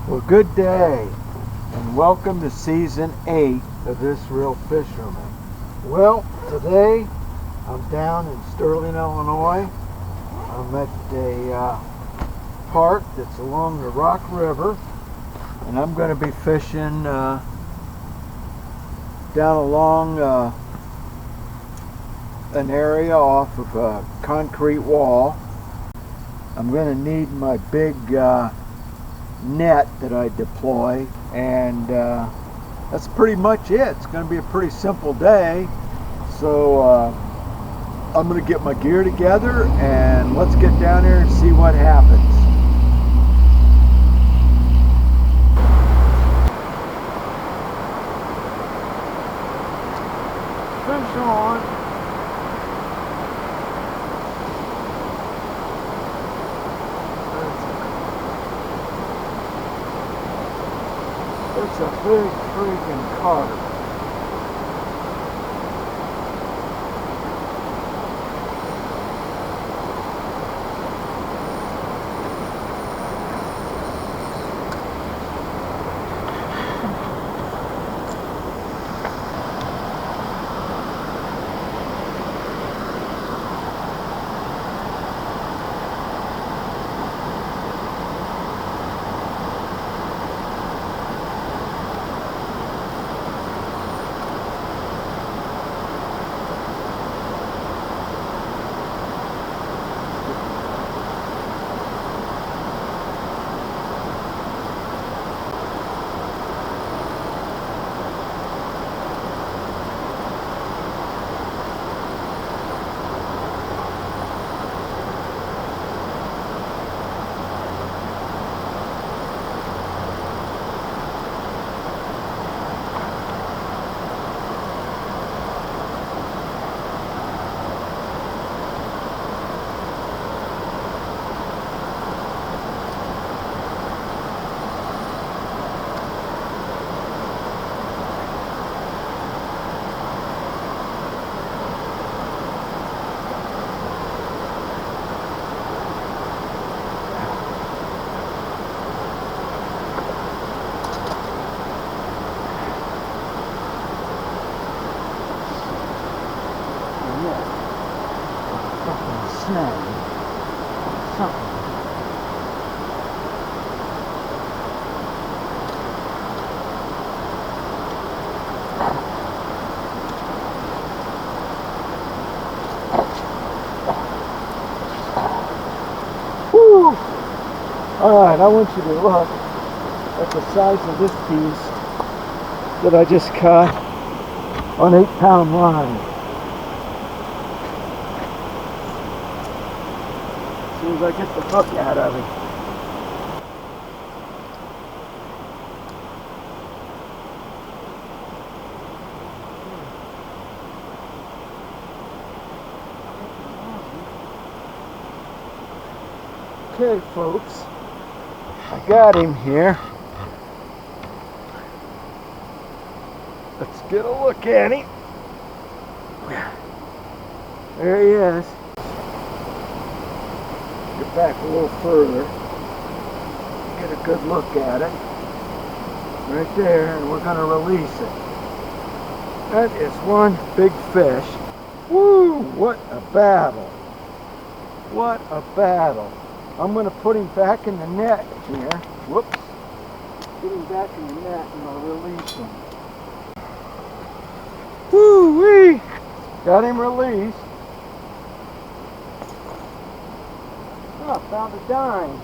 Well, good day, and welcome to Season 8 of This Real Fisherman. Well, today I'm down in Sterling, Illinois. I'm at a park that's along the Rock River, and I'm going to be fishing down along an area off of a concrete wall. I'm going to need my big net that I deploy, and that's pretty much it. It's going to be a pretty simple day, so I'm going to get my gear together and let's get down here and see what happens. Fish on. It's a big freaking carp. Alright, I want you to look at the size of this beast that I just caught on 8-pound line. As soon as I get the hook out of him. Okay, folks, I got him here. Let's get a look at him. There he is. Get back a little further. Get a good look at it. Right there, and we're going to release it. That is one big fish. Woo! What a battle. What a battle. I'm going to put him back in the net here. Whoops. Get him back in the net and I'll release him. Woo-wee! Got him released. Oh, found a dime.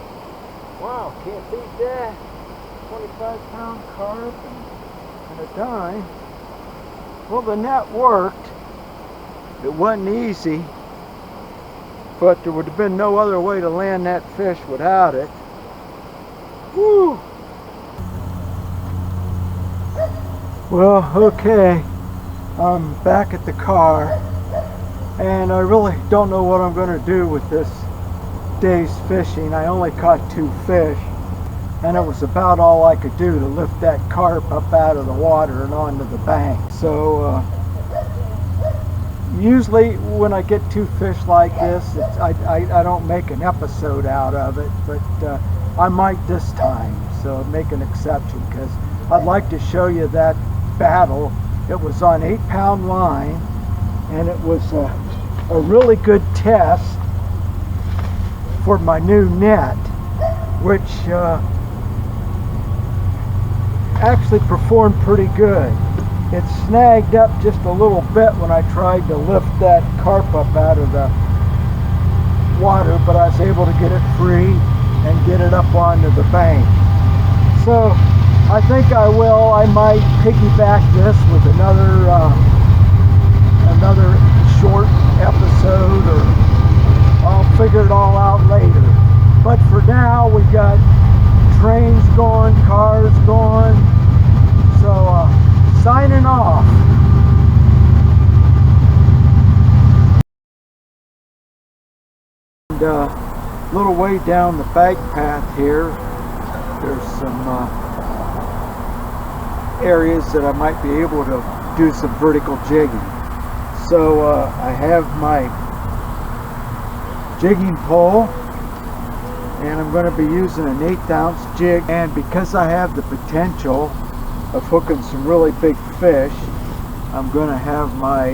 Wow, can't beat that. 25-pound carp and a dime. Well, the net worked. It wasn't easy, but there would have been no other way to land that fish without it. Woo! Well, okay, I'm back at the car, and I really don't know what I'm going to do with this day's fishing. I only caught 2 fish, and it was about all I could do to lift that carp up out of the water and onto the bank. So usually when I get 2 fish like this, I don't make an episode out of it, but I might this time. So make an exception, because I'd like to show you that battle. It was on 8-pound line, and it was a really good test for my new net, which actually performed pretty good. It snagged up just a little bit when I tried to lift that carp up out of the water, but I was able to get it free and get it up onto the bank. So I think I might piggyback this with another short episode, or I'll figure it all out later. But for now, we got trains going, cars going, so signing off. And a little way down the bike path here, there's some areas that I might be able to do some vertical jigging. So I have my jigging pole, and I'm going to be using an 1/8 ounce jig, and because I have the potential of hooking some really big fish, I'm going to have my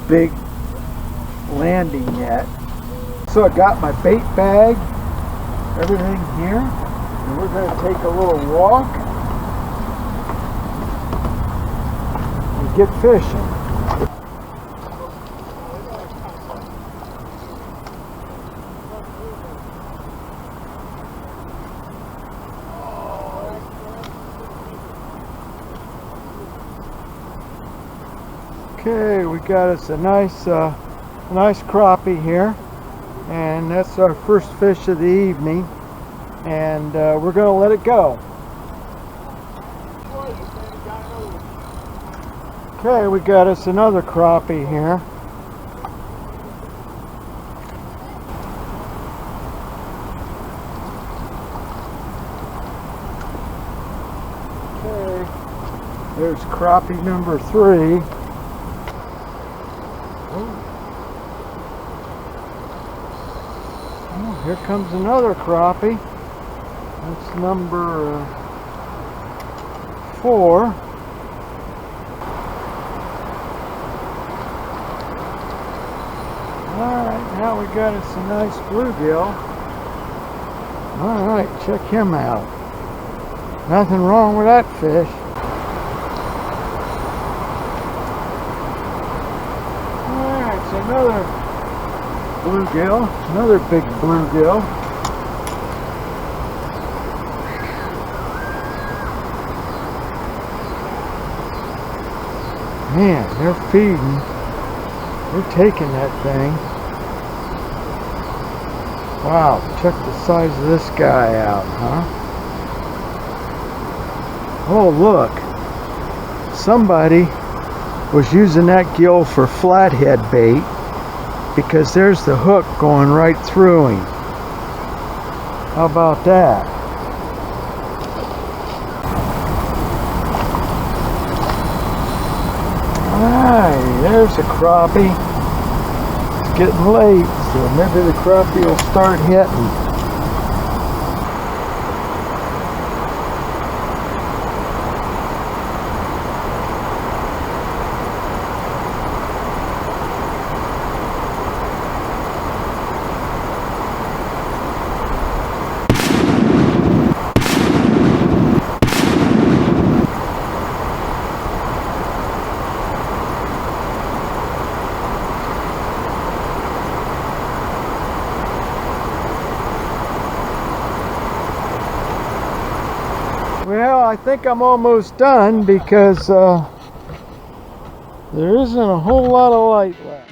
big landing net. So I got my bait bag, everything here, and we're going to take a little walk and get fishing. Okay, we got us a nice crappie here, and that's our first fish of the evening, and we're going to let it go. Okay, we got us another crappie here. Okay, there's crappie number 3. Oh, here comes another crappie. That's number 4. Alright, now we got us a nice bluegill. Alright, check him out. Nothing wrong with that fish. Alright, so another bluegill, another big bluegill. Man, they're feeding. They're taking that thing. Wow, check the size of this guy out, huh? Oh, look. Somebody was using that gill for flathead bait, because there's the hook going right through him. How about that? Alright, there's a crappie. It's getting late, so maybe the crappie will start hitting. Well, I think I'm almost done, because there isn't a whole lot of light left.